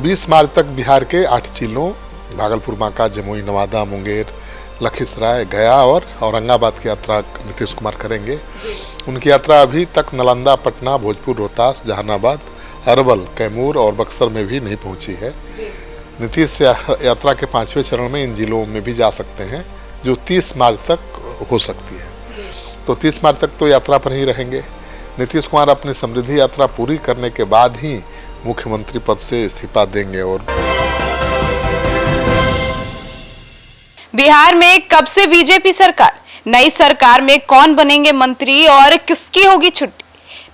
20 मार्च तक बिहार के 8 जिलों भागलपुर, बांका, जमुई, नवादा, मुंगेर, लखीसराय, गया और औरंगाबाद की यात्रा नीतीश कुमार करेंगे। उनकी यात्रा अभी तक नालंदा, पटना, भोजपुर, रोहतास, जहानाबाद, अरवल, कैमूर और बक्सर में भी नहीं पहुंची है। नीतीश यात्रा के 5वें चरण में इन जिलों में भी जा सकते हैं, जो 30 मार्च तक हो सकती है। तो 30 मार्च तक तो यात्रा पर ही रहेंगे। नीतीश कुमार अपनी समृद्धि यात्रा पूरी करने के बाद ही मुख्यमंत्री पद से इस्तीफा देंगे। और बिहार में कब से बीजेपी सरकार? नई सरकार में कौन बनेंगे मंत्री और किसकी होगी छुट्टी?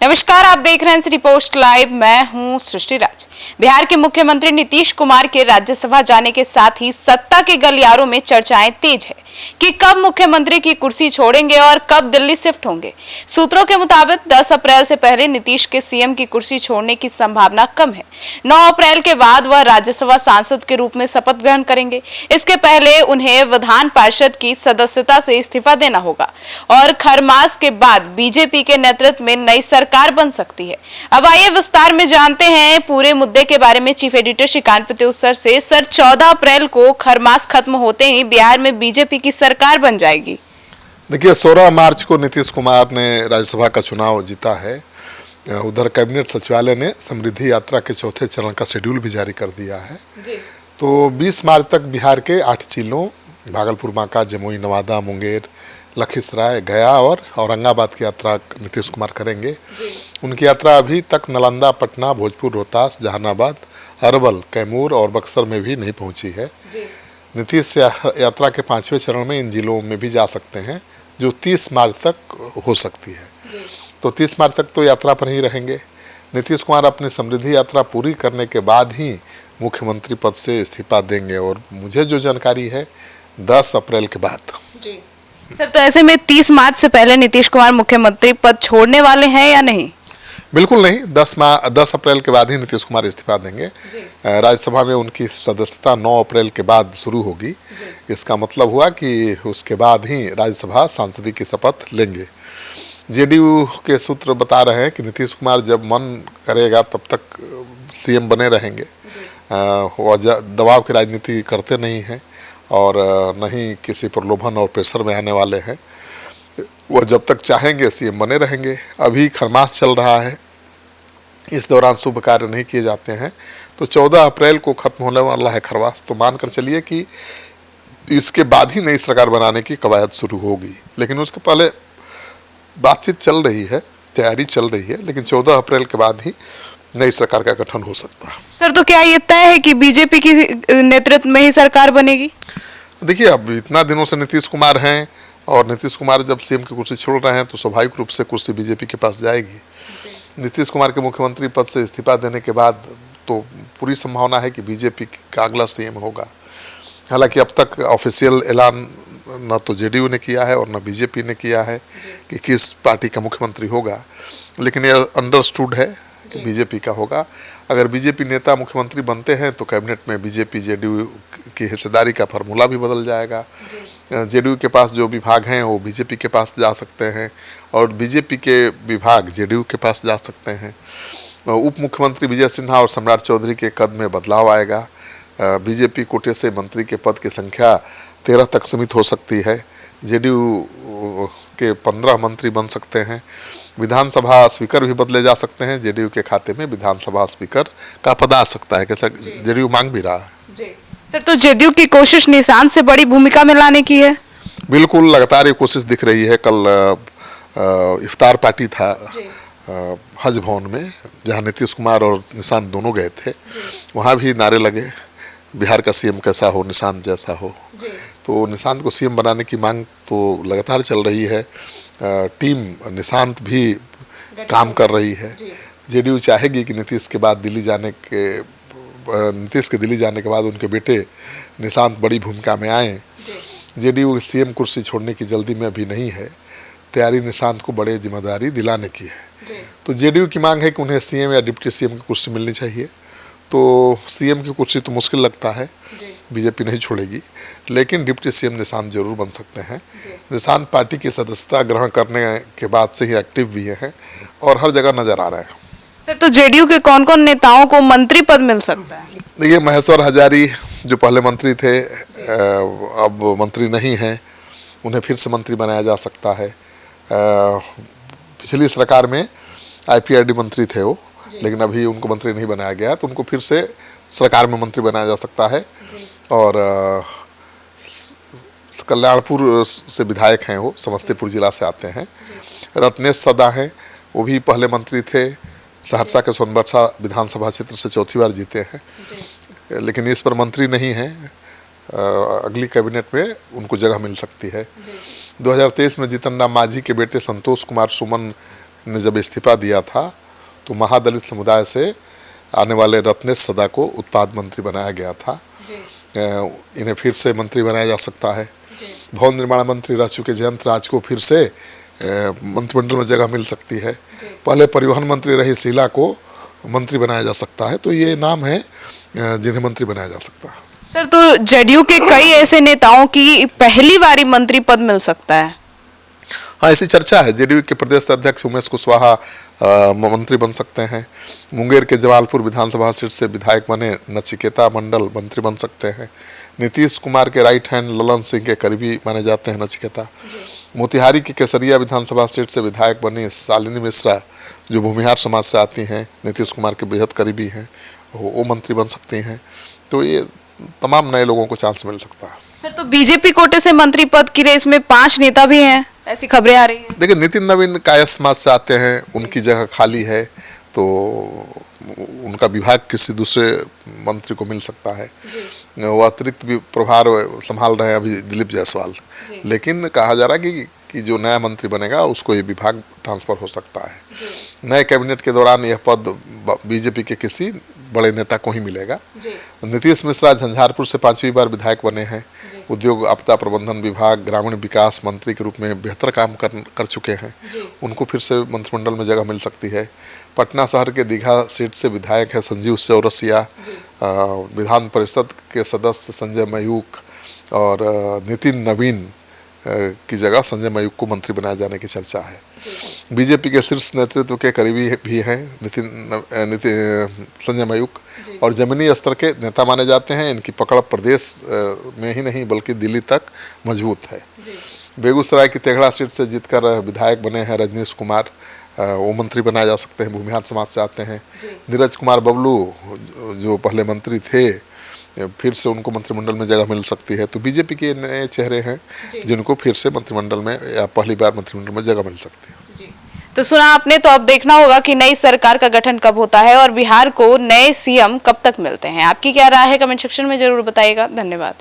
नमस्कार, आप देख रहे हैं सिटी पोस्ट लाइव। मैं हूं सृष्टि राज। बिहार के मुख्यमंत्री नीतीश कुमार के राज्यसभा जाने के साथ ही सत्ता के गलियारों में चर्चाएं तेज है कि कब मुख्यमंत्री की कुर्सी छोड़ेंगे और कब दिल्ली शिफ्ट होंगे। सूत्रों के मुताबिक 10 अप्रैल से पहले नीतीश के सीएम की कुर्सी छोड़ने की संभावना कम है। 9 अप्रैल के बाद वह राज्यसभा सांसद के रूप में शपथ ग्रहण करेंगे। इसके पहले उन्हें विधान पार्षद की सदस्यता से इस्तीफा देना होगा और खरमास के बाद बीजेपी के नेतृत्व में नई सरकार बन सकती है। अब आइए विस्तार में जानते हैं पूरे मुद्दे के बारे में चीफ एडिटर श्रीकांत प्रत्युष से। सर, 14 अप्रैल को खरमास खत्म होते ही बिहार में बीजेपी की सरकार बन जाएगी। देखिए, 16 मार्च को नीतीश कुमार ने राज्यसभा का चुनाव जीता है। उधर कैबिनेट सचिवालय ने समृद्धि यात्रा के 4थे चरण का शेड्यूल भी जारी कर दिया है। तो 20 मार्च तक बिहार के 8 जिलों भागलपुर, बांका, जमुई, नवादा, मुंगेर, लखीसराय, गया और औरंगाबाद की यात्रा नीतीश कुमार करेंगे। उनकी यात्रा अभी तक नालंदा, पटना, भोजपुर, रोहतास, जहानाबाद, अरवल, कैमूर और बक्सर में भी नहीं पहुंची है। नीतीश यात्रा के 5वें चरण में इन जिलों में भी जा सकते हैं, जो 30 मार्च तक हो सकती है। तो 30 मार्च तक तो यात्रा पर ही रहेंगे। नीतीश कुमार अपनी समृद्धि यात्रा पूरी करने के बाद ही मुख्यमंत्री पद से इस्तीफा देंगे। और मुझे जो जानकारी है 10 अप्रैल के बाद। सर, तो ऐसे में 30 मार्च से पहले नीतीश कुमार मुख्यमंत्री पद छोड़ने वाले हैं या नहीं? बिल्कुल नहीं। 10 अप्रैल के बाद ही नीतीश कुमार इस्तीफा देंगे। राज्यसभा में उनकी सदस्यता 9 अप्रैल के बाद शुरू होगी। इसका मतलब हुआ कि उसके बाद ही राज्यसभा सांसदी की शपथ लेंगे। जेडीयू के सूत्र बता रहे हैं कि नीतीश कुमार जब मन करेगा तब तक सीएम बने रहेंगे। वो दबाव की राजनीति करते नहीं हैं और न ही किसी प्रलोभन और प्रेशर में आने वाले हैं। वो जब तक चाहेंगे सीएम बने रहेंगे। अभी खरमास चल रहा है, इस दौरान शुभ कार्य नहीं किए जाते हैं। तो 14 अप्रैल को खत्म होने वाला है खरमास। तो मानकर चलिए कि इसके बाद ही नई सरकार बनाने की कवायद शुरू होगी। लेकिन उसके पहले बातचीत चल रही है, तैयारी चल रही है, लेकिन 14 अप्रैल के बाद ही नई सरकार का गठन हो सकता है। सर, तो क्या ये तय है कि बीजेपी की नेतृत्व में ही सरकार बनेगी? देखिए, अब इतना दिनों से नीतीश कुमार हैं और नीतीश कुमार जब सीएम की कुर्सी छोड़ रहे हैं तो स्वाभाविक रूप से कुर्सी बीजेपी के पास जाएगी। नीतीश कुमार के मुख्यमंत्री पद से इस्तीफा देने के बाद तो पूरी संभावना है कि बीजेपी का अगला सीएम होगा। हालांकि अब तक ऑफिशियल ऐलान न तो जेडीयू ने किया है और न बीजेपी ने किया है कि किस पार्टी का मुख्यमंत्री होगा, लेकिन यह अंडरस्टूड है कि बीजेपी का होगा। अगर बीजेपी नेता मुख्यमंत्री बनते हैं तो कैबिनेट में बीजेपी जेडीयू की हिस्सेदारी का फार्मूला भी बदल जाएगा। जेडीयू के पास जो विभाग हैं वो बीजेपी के पास जा सकते हैं और बीजेपी के विभाग जेडीयू के पास जा सकते हैं। उप मुख्यमंत्री विजय सिन्हा और सम्राट चौधरी के कद में बदलाव आएगा। बीजेपी कोटे से मंत्री के पद की संख्या 13 तक सीमित हो सकती है। जेडीयू के 15 मंत्री बन सकते हैं। विधानसभा स्पीकर भी बदले जा सकते हैं। जेडीयू के खाते में विधानसभा स्पीकर का पद आ सकता है, कैसा जेडीयू मांग भी रहा है। सर, तो जेडीयू की कोशिश निशान से बड़ी भूमिका में लाने की है? बिल्कुल, लगातार ये कोशिश दिख रही है। कल इफ्तार पार्टी था हज भवन में, जहां नीतीश कुमार और निशान दोनों गए थे। वहां भी नारे लगे, बिहार का सीएम कैसा हो, निशांत जैसा हो। तो निशांत को सीएम बनाने की मांग तो लगातार चल रही है। टीम निशांत भी काम कर रही है। जेडीयू चाहेगी कि नीतीश के दिल्ली जाने के बाद उनके बेटे निशांत बड़ी भूमिका में आए। जेडीयू सीएम कुर्सी छोड़ने की जल्दी में अभी नहीं है। तैयारी निशांत को बड़े जिम्मेदारी दिलाने की है। तो जेडीयू की मांग है कि उन्हें सीएम या डिप्टी सीएम की कुर्सी मिलनी चाहिए। तो सीएम की कुर्सी तो मुश्किल लगता है, बीजेपी नहीं छोड़ेगी, लेकिन डिप्टी सीएम निशांत जरूर बन सकते हैं। निशांत पार्टी की सदस्यता ग्रहण करने के बाद से ही एक्टिव भी हैं और हर जगह नजर आ रहे हैं। सर, तो जेडीयू के कौन कौन नेताओं को मंत्री पद मिल सकता है? देखिए, महेश्वर हजारी जो पहले मंत्री थे अब मंत्री नहीं हैं, उन्हें फिर से मंत्री बनाया जा सकता है। पिछली सरकार में आईपीआरडी मंत्री थे वो, लेकिन अभी उनको मंत्री नहीं बनाया गया, तो उनको फिर से सरकार में मंत्री बनाया जा सकता है। और कल्याणपुर से विधायक हैं, वो समस्तीपुर जिला से आते हैं। रत्नेश सदा हैं, वो भी पहले मंत्री थे, सहरसा के सोनबरसा विधानसभा क्षेत्र से चौथी बार जीते हैं, लेकिन इस पर मंत्री नहीं हैं। अगली कैबिनेट में उनको जगह मिल सकती है। 2023 में जीतन राम मांझी के बेटे संतोष कुमार सुमन ने जब इस्तीफा दिया था, तो महादलित समुदाय से आने वाले रत्नेश सदा को उत्पाद मंत्री बनाया गया था। इन्हें फिर से मंत्री बनाया जा सकता है। भवन निर्माण मंत्री रह चुके जयंत राज को फिर से मंत्रिमंडल में जगह मिल सकती है। पहले परिवहन मंत्री रही शीला को मंत्री बनाया जा सकता है। तो ये नाम है जिन्हें मंत्री बनाया जा सकता है। सर, तो जेडीयू के कई ऐसे नेताओं की पहली बारी मंत्री पद मिल सकता है। हाँ, ऐसी चर्चा है। जेडीयू के प्रदेश अध्यक्ष उमेश कुशवाहा मंत्री बन सकते हैं। मुंगेर के जमालपुर विधानसभा सीट से विधायक बने नचिकेता मंडल मंत्री बन सकते हैं। नीतीश कुमार के राइट हैंड ललन सिंह के करीबी माने जाते हैं नचिकेता। मोतिहारी की केसरिया विधानसभा सीट से विधायक बनी शालिनी मिश्रा, जो भूमिहार समाज से आती हैं, नीतीश कुमार के बेहद करीबी हैं, वो मंत्री बन सकती हैं। तो ये तमाम नए लोगों को चांस मिल सकता है। सर, तो बीजेपी कोटे से मंत्री पद की रेस में 5 नेता भी हैं, ऐसी खबरें आ रही हैं। देखिए, नितिन नवीन काया समाज से आते हैं, उनकी जगह खाली है, तो उनका विभाग किसी दूसरे मंत्री को मिल सकता है। वो अतिरिक्त भी प्रभार संभाल रहे हैं अभी दिलीप जायसवाल, लेकिन कहा जा रहा है कि जो नया मंत्री बनेगा उसको ये विभाग ट्रांसफर हो सकता है। नए कैबिनेट के दौरान यह पद बीजेपी के किसी बड़े नेता को ही मिलेगा। नीतीश मिश्रा झंझारपुर से 5वीं बार विधायक बने हैं। उद्योग आपदा प्रबंधन विभाग, ग्रामीण विकास मंत्री के रूप में बेहतर काम कर चुके हैं। उनको फिर से मंत्रिमंडल में जगह मिल सकती है। पटना शहर के दीघा सीट से विधायक है संजीव चौरसिया। विधान परिषद के सदस्य संजय मयूख और नितिन नवीन की जगह संजय मयूख को मंत्री बनाए जाने की चर्चा है। बीजेपी के शीर्ष नेतृत्व के करीबी भी हैं संजय मयूख, और जमीनी स्तर के नेता माने जाते हैं। इनकी पकड़ प्रदेश में ही नहीं बल्कि दिल्ली तक मजबूत है। बेगूसराय की तेघड़ा सीट से जीतकर विधायक बने हैं रजनीश कुमार, वो मंत्री बनाए जा सकते हैं, भूमिहार समाज से आते हैं। नीरज कुमार बबलू जो पहले मंत्री थे, फिर से उनको मंत्रिमंडल में जगह मिल सकती है। तो बीजेपी के नए चेहरे हैं जिनको फिर से मंत्रिमंडल में या पहली बार मंत्रिमंडल में जगह मिल सकती है। तो सुना आपने, तो अब देखना होगा कि नई सरकार का गठन कब होता है और बिहार को नए सीएम कब तक मिलते हैं। आपकी क्या राय है, कमेंट सेक्शन में जरूर बताइएगा। धन्यवाद।